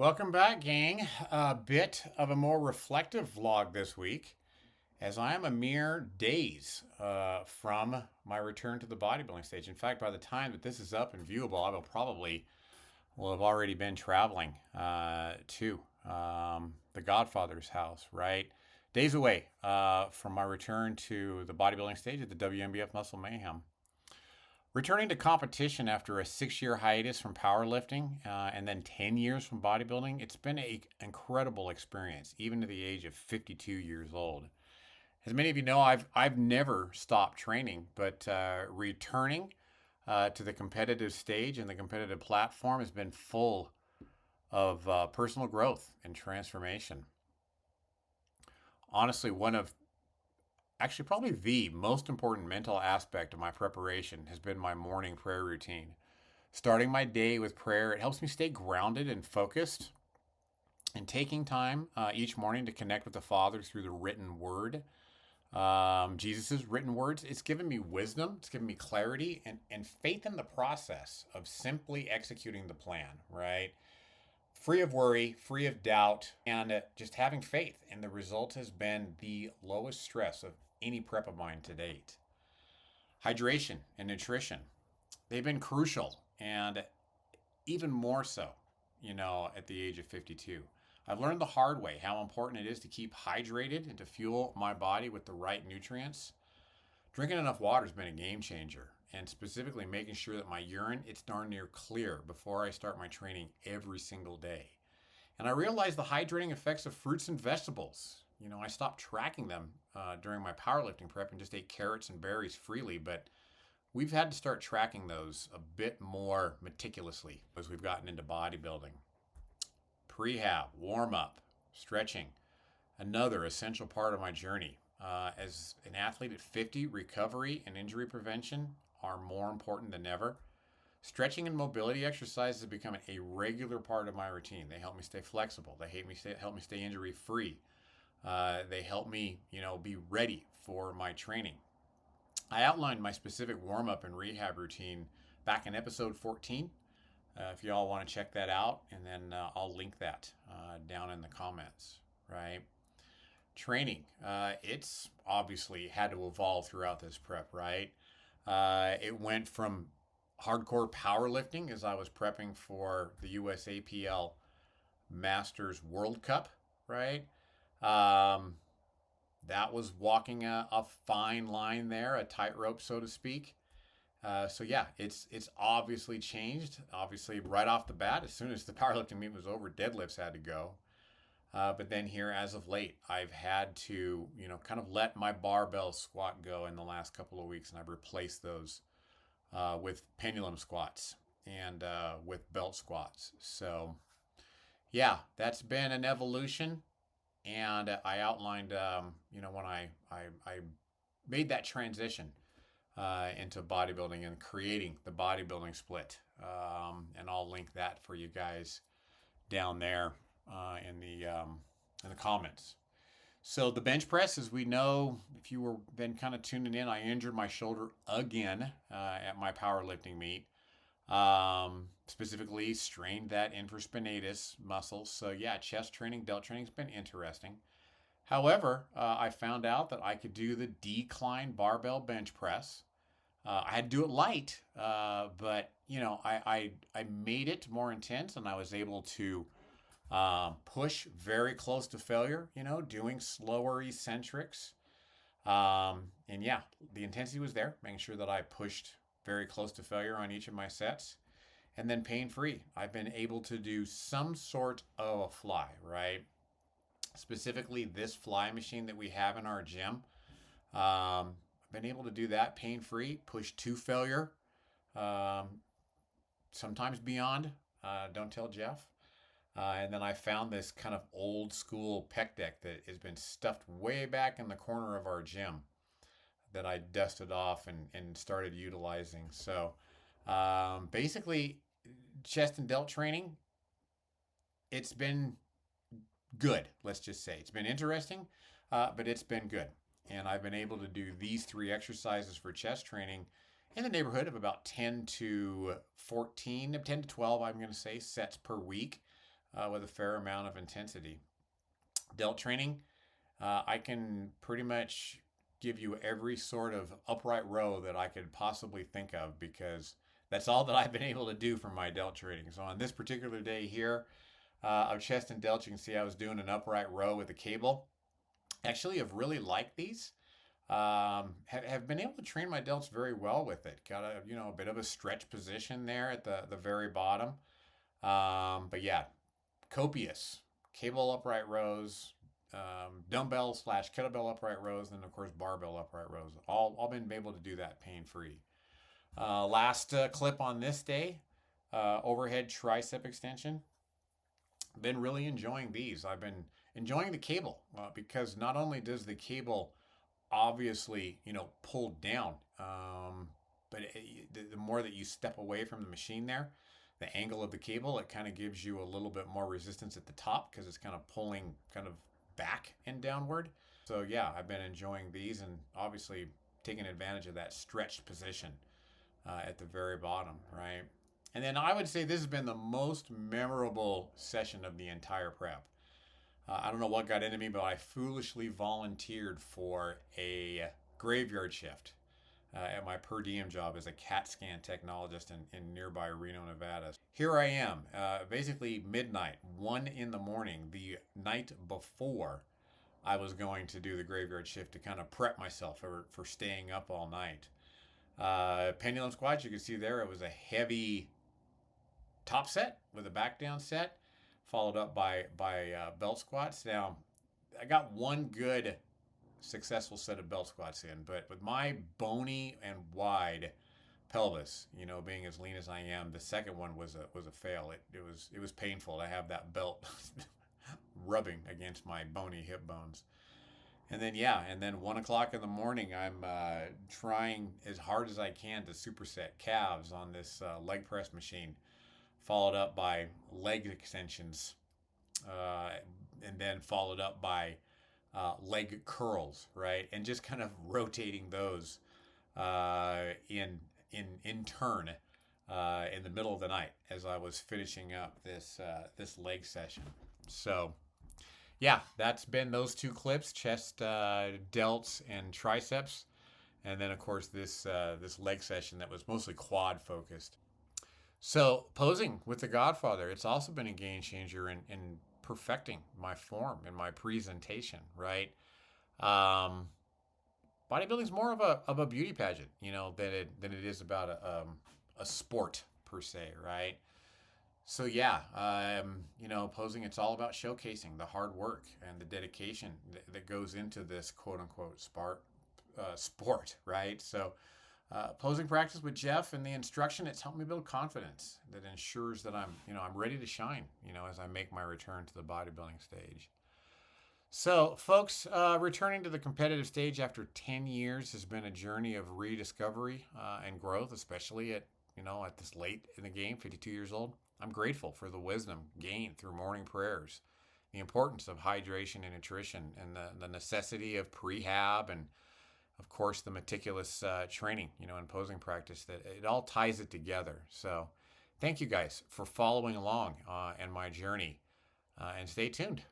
Welcome back, gang. A bit of a more reflective vlog this week, as I am a mere days from my return to the bodybuilding stage. In fact, by the time that this is up and viewable, will have already been traveling to the Godfather's house, right? Days away from my return to the bodybuilding stage at the WNBF Muscle Mayhem. Returning to competition after a 6-year hiatus from powerlifting and then 10 years from bodybuilding, it's been an incredible experience, even to the age of 52 years old. As many of you know, I've never stopped training, but returning to the competitive stage and the competitive platform has been full of personal growth and transformation. Honestly, probably the most important mental aspect of my preparation has been my morning prayer routine. Starting my day with prayer, it helps me stay grounded and focused. And taking time each morning to connect with the Father through the written word, Jesus' written words, it's given me wisdom, it's given me clarity, and faith in the process of simply executing the plan, right? Free of worry, free of doubt, and just having faith. And the result has been the lowest stress of any prep of mine to date. Hydration and nutrition, they've been crucial, and even more so, at the age of 52. I've learned the hard way how important it is to keep hydrated and to fuel my body with the right nutrients. Drinking enough water has been a game changer, and specifically making sure that my urine, it's darn near clear before I start my training every single day. And I realized the hydrating effects of fruits and vegetables. I stopped tracking them during my powerlifting prep and just ate carrots and berries freely, but we've had to start tracking those a bit more meticulously as we've gotten into bodybuilding. Prehab, warm-up, stretching, another essential part of my journey. As an athlete at 50, recovery and injury prevention are more important than ever. Stretching and mobility exercises have become a regular part of my routine. They help me stay flexible. They help me stay injury-free. They help me, be ready for my training. I outlined my specific warm-up and rehab routine back in episode 14. If y'all want to check that out, and then I'll link that down in the comments, right? Training, it's obviously had to evolve throughout this prep, right? It went from hardcore powerlifting as I was prepping for the USAPL Masters World Cup, right? That was walking a fine line there, a tightrope, so to speak. So yeah, it's obviously changed. Obviously, right off the bat, as soon as the powerlifting meet was over, deadlifts had to go. But then here, as of late, I've had to, kind of let my barbell squat go in the last couple of weeks, and I've replaced those with pendulum squats and with belt squats. So yeah, that's been an evolution. And I outlined, when I made that transition into bodybuilding and creating the bodybuilding split. And I'll link that for you guys down there in the comments. So the bench press, as we know, if you were been kind of tuning in, I injured my shoulder again at my powerlifting meet. Specifically strained that infraspinatus muscle. So yeah, chest training, delt training has been interesting. However, I found out that I could do the decline barbell bench press. I had to do it light, but I made it more intense, and I was able to push very close to failure. Doing slower eccentrics, and yeah, the intensity was there, making sure that I pushed very close to failure on each of my sets, and then pain-free. I've been able to do some sort of a fly, right? Specifically, this fly machine that we have in our gym. I've been able to do that pain-free, push to failure, sometimes beyond. Don't tell Jeff. And then I found this kind of old school pec deck that has been stuffed way back in the corner of our gym that I dusted off and started utilizing. So basically, chest and delt training, it's been good, let's just say. It's been interesting, but it's been good. And I've been able to do these 3 exercises for chest training in the neighborhood of about 10 to 12, I'm going to say, sets per week. with a fair amount of intensity. Delt training, I can pretty much give you every sort of upright row that I could possibly think of because that's all that I've been able to do for my delt training. So on this particular day here of chest and delt, you can see I was doing an upright row with a cable. Actually, I've really liked these. Have been able to train my delts very well with it. Got a bit of a stretch position there at the very bottom. But yeah, copious cable upright rows, dumbbell / kettlebell upright rows, and of course barbell upright rows. All been able to do that pain free. Last clip on this day, overhead tricep extension. Been really enjoying these. I've been enjoying the cable because not only does the cable obviously pull down, but the more that you step away from the machine there, the angle of the cable, it kind of gives you a little bit more resistance at the top because it's kind of pulling kind of back and downward. So yeah, I've been enjoying these and obviously taking advantage of that stretched position at the very bottom, right? And then I would say this has been the most memorable session of the entire prep. I don't know what got into me, but I foolishly volunteered for a graveyard shift at my per diem job as a CAT scan technologist in nearby Reno, Nevada. Here I am, basically midnight, 1 in the morning, the night before I was going to do the graveyard shift to kind of prep myself for staying up all night. Pendulum squats, you can see there, it was a heavy top set with a back down set, followed up by belt squats. Now, I got one good successful set of belt squats in, but with my bony and wide pelvis, being as lean as I am, the second one was a fail. It was painful to have that belt rubbing against my bony hip bones. And then 1 o'clock in the morning, I'm trying as hard as I can to superset calves on this leg press machine, followed up by leg extensions, and then followed up by leg curls, right? And just kind of rotating those in turn in the middle of the night as I was finishing up this leg session. So yeah, that's been those two clips: chest, delts, and triceps, and then of course this leg session that was mostly quad focused. So posing with the Godfather, it's also been a game changer in perfecting my form and my presentation, right? Bodybuilding is more of a beauty pageant, than it is about a sport per se, right? So yeah, posing, it's all about showcasing the hard work and the dedication that goes into this quote unquote sport, right? So posing practice with Jeff and the instruction, it's helped me build confidence that ensures that I'm ready to shine, as I make my return to the bodybuilding stage. So folks, returning to the competitive stage after 10 years has been a journey of rediscovery and growth, especially at this late in the game, 52 years old. I'm grateful for the wisdom gained through morning prayers, the importance of hydration and nutrition, and the necessity of prehab, and of course the meticulous training, and posing practice, that it all ties it together. So thank you guys for following along in my journey, and stay tuned.